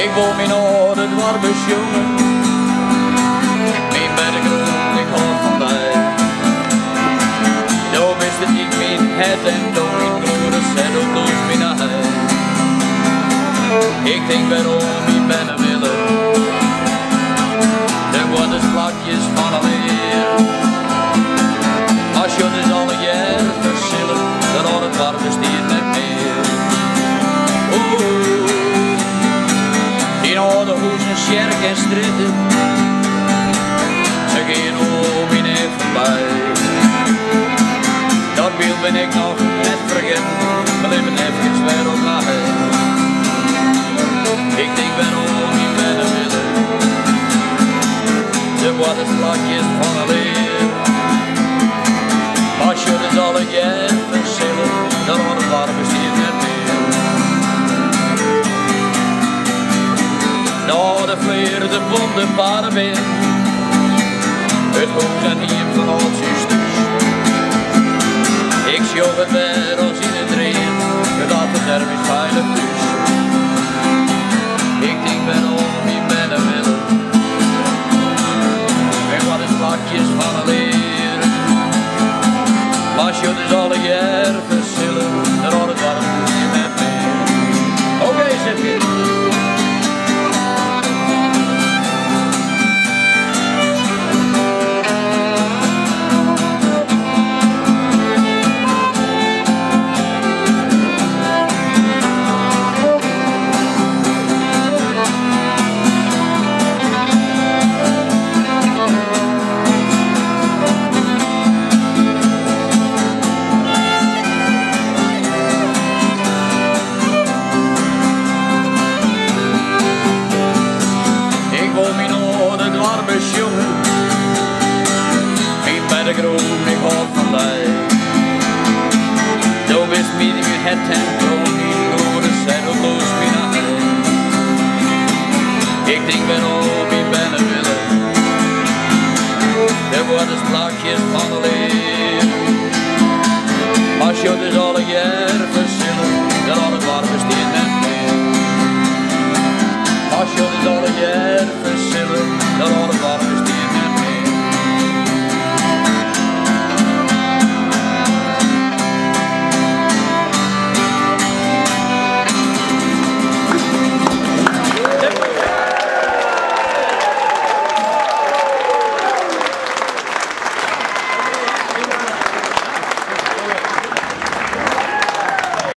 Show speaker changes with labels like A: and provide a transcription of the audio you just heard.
A: Ik woon me naar de dwarbus jongen, mijn bij de groen, ik houd van mij. Daar wist het ik mijn het en door mijn broeder zet op dus mijn huis. Ik denk waarom ik ben willen, er worden vlakjes van alweer. Als je dus alle jaar verschillen, dan had het dwarbus hier net meer. In oude hoezen, sjerk en stritten, ze gaan om in even voorbij. Dat beeld ben ik nog net vergeten, maar even even weer op mij. Ik denk waarom ik ben willen, de worden vlakjes van alweer. Als je dus alle jaar verschillen, dan wordt het dwarbus hier net meer. Nou, de vleer, de bom, de paardenbeen, het hoofd en hier van ons zusters. Ik sjoeg het weer als in het regen, dat het er is veilig dus. Ik denk waarom ik ben willen, en wat is vlakjes van een leer. Als je dus alle jaar verschillen, dan wordt het warm niet met meer. Oké, zeg je. Jongen, ik ben de groen, ik houd van mij. Doe wist me het en